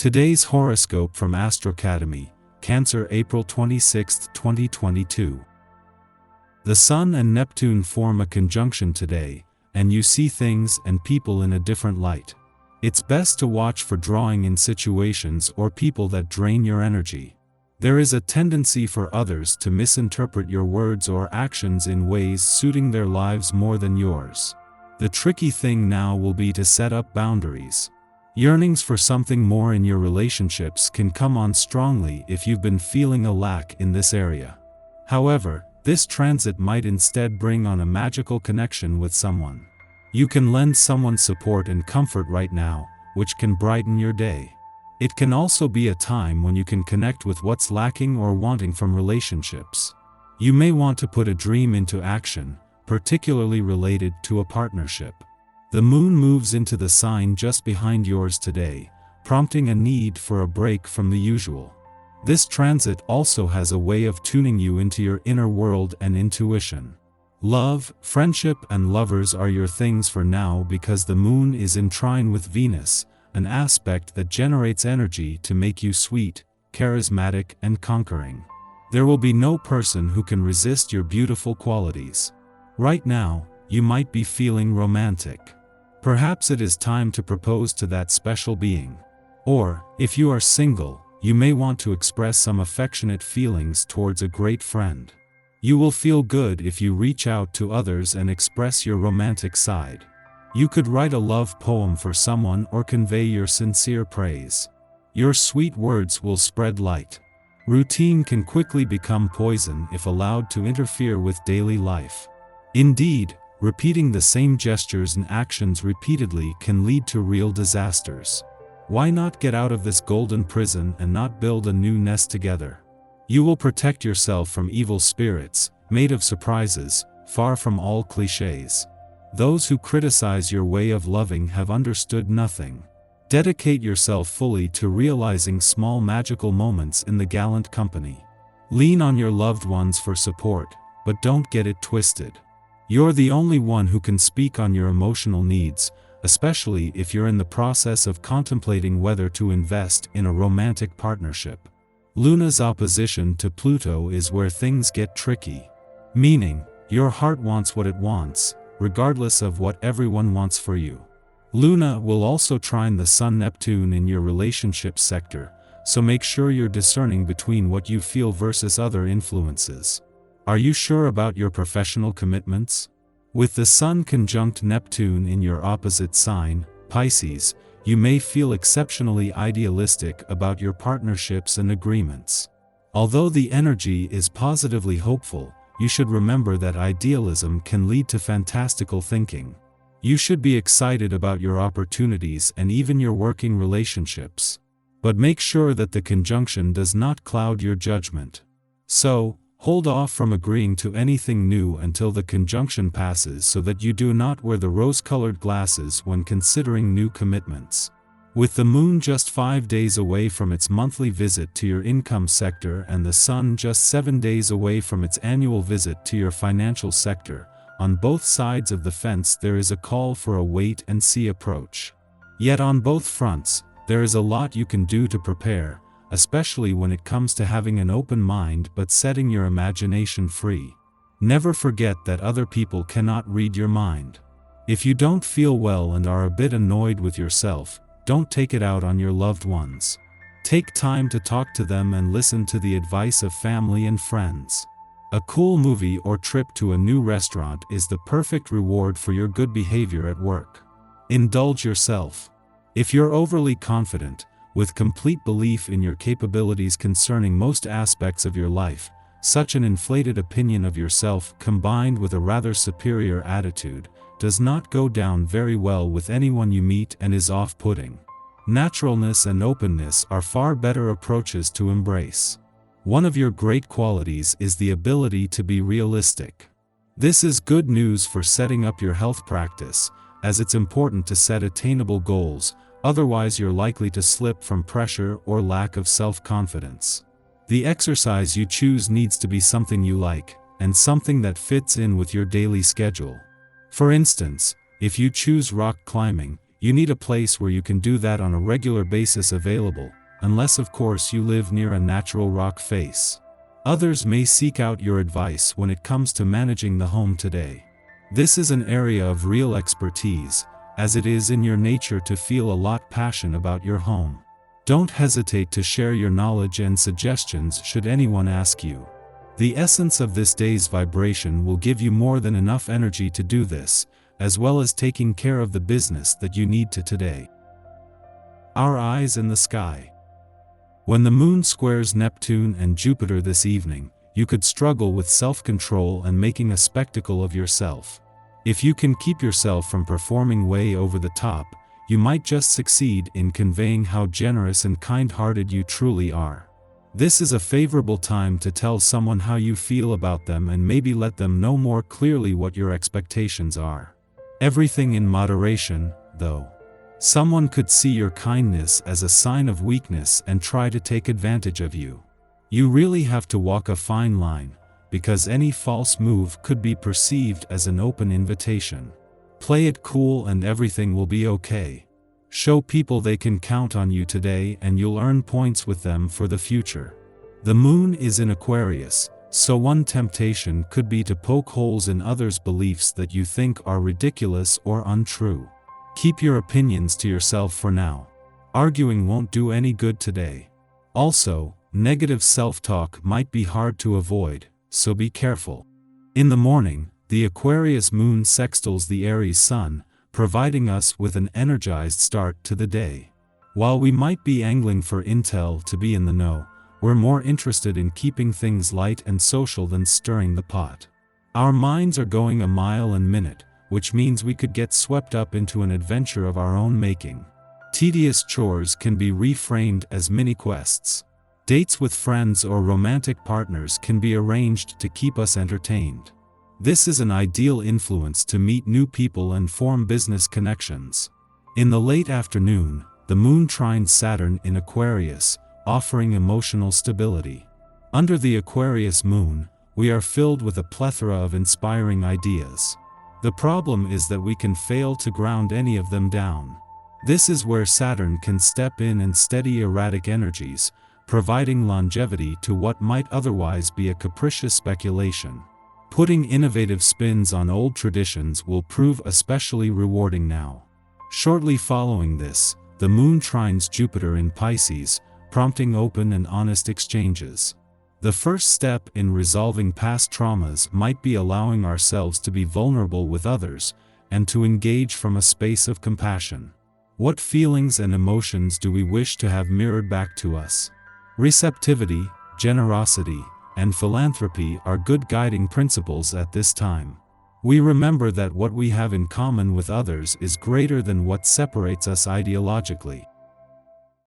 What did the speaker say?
Today's horoscope from Astrocademy, Cancer, April 26, 2022. The Sun and Neptune form a conjunction today, and you see things and people in a different light. It's best to watch for drawing in situations or people that drain your energy. There is a tendency for others to misinterpret your words or actions in ways suiting their lives more than yours. The tricky thing now will be to set up boundaries. Yearnings for something more in your relationships can come on strongly if you've been feeling a lack in this area. However, this transit might instead bring on a magical connection with someone. You can lend someone support and comfort right now, which can brighten your day. It can also be a time when you can connect with what's lacking or wanting from relationships. You may want to put a dream into action, particularly related to a partnership. The moon moves into the sign just behind yours today, prompting a need for a break from the usual. This transit also has a way of tuning you into your inner world and intuition. Love, friendship, and lovers are your things for now because the moon is in trine with Venus, an aspect that generates energy to make you sweet, charismatic, and conquering. There will be no person who can resist your beautiful qualities. Right now, you might be feeling romantic. Perhaps it is time to propose to that special being. Or, if you are single, you may want to express some affectionate feelings towards a great friend. You will feel good if you reach out to others and express your romantic side. You could write a love poem for someone or convey your sincere praise. Your sweet words will spread light. Routine can quickly become poison if allowed to interfere with daily life. Indeed, repeating the same gestures and actions repeatedly can lead to real disasters. Why not get out of this golden prison and not build a new nest together? You will protect yourself from evil spirits, made of surprises, far from all cliches. Those who criticize your way of loving have understood nothing. Dedicate yourself fully to realizing small magical moments in the gallant company. Lean on your loved ones for support, but don't get it twisted. You're the only one who can speak on your emotional needs, especially if you're in the process of contemplating whether to invest in a romantic partnership. Luna's opposition to Pluto is where things get tricky. Meaning, your heart wants what it wants, regardless of what everyone wants for you. Luna will also trine the Sun-Neptune in your relationship sector, so make sure you're discerning between what you feel versus other influences. Are you sure about your professional commitments? With the Sun conjunct Neptune in your opposite sign, Pisces, you may feel exceptionally idealistic about your partnerships and agreements. Although the energy is positively hopeful, you should remember that idealism can lead to fantastical thinking. You should be excited about your opportunities and even your working relationships. But make sure that the conjunction does not cloud your judgment. So, hold off from agreeing to anything new until the conjunction passes so that you do not wear the rose-colored glasses when considering new commitments. With the moon just 5 days away from its monthly visit to your income sector and the sun just 7 days away from its annual visit to your financial sector, on both sides of the fence there is a call for a wait-and-see approach. Yet on both fronts, there is a lot you can do to prepare, especially when it comes to having an open mind but setting your imagination free. Never forget that other people cannot read your mind. If you don't feel well and are a bit annoyed with yourself, don't take it out on your loved ones. Take time to talk to them and listen to the advice of family and friends. A cool movie or trip to a new restaurant is the perfect reward for your good behavior at work. Indulge yourself. If you're overly confident, with complete belief in your capabilities concerning most aspects of your life, such an inflated opinion of yourself combined with a rather superior attitude does not go down very well with anyone you meet and is off-putting. Naturalness and openness are far better approaches to embrace. One of your great qualities is the ability to be realistic. This is good news for setting up your health practice, as it's important to set attainable goals, otherwise you're likely to slip from pressure or lack of self-confidence. The exercise you choose needs to be something you like, and something that fits in with your daily schedule. For instance, if you choose rock climbing, You need a place where you can do that on a regular basis available, unless of course you live near a natural rock face. Others may seek out your advice when it comes to managing the home today. This is an area of real expertise, as it is in your nature to feel a lot passion about your home. Don't hesitate to share your knowledge and suggestions should anyone ask you. The essence of this day's vibration will give you more than enough energy to do this, as well as taking care of the business that you need to today. Our eyes in the sky. When the moon squares Neptune and Jupiter this evening, you could struggle with self-control and making a spectacle of yourself. If you can keep yourself from performing way over the top, you might just succeed in conveying how generous and kind-hearted you truly are. This is a favorable time to tell someone how you feel about them and maybe let them know more clearly what your expectations are. Everything in moderation, though. Someone could see your kindness as a sign of weakness and try to take advantage of you. You really have to walk a fine line, because any false move could be perceived as an open invitation. Play it cool and everything will be okay. Show people they can count on you today and you'll earn points with them for the future. The moon is in Aquarius, so one temptation could be to poke holes in others' beliefs that you think are ridiculous or untrue. Keep your opinions to yourself for now. Arguing won't do any good today. Also, negative self-talk might be hard to avoid, so be careful. In the morning, the Aquarius moon sextiles the Aries sun, providing us with an energized start to the day. While we might be angling for intel to be in the know, we're more interested in keeping things light and social than stirring the pot. Our minds are going a mile a minute, which means we could get swept up into an adventure of our own making. Tedious chores can be reframed as mini-quests. Dates with friends or romantic partners can be arranged to keep us entertained. This is an ideal influence to meet new people and form business connections. In the late afternoon, the moon trines Saturn in Aquarius, offering emotional stability. Under the Aquarius moon, we are filled with a plethora of inspiring ideas. The problem is that we can fail to ground any of them down. This is where Saturn can step in and steady erratic energies, providing longevity to what might otherwise be a capricious speculation. Putting innovative spins on old traditions will prove especially rewarding now. Shortly following this, the moon trines Jupiter in Pisces, prompting open and honest exchanges. The first step in resolving past traumas might be allowing ourselves to be vulnerable with others, and to engage from a space of compassion. What feelings and emotions do we wish to have mirrored back to us? Receptivity, generosity, and philanthropy are good guiding principles at this time. We remember that what we have in common with others is greater than what separates us ideologically.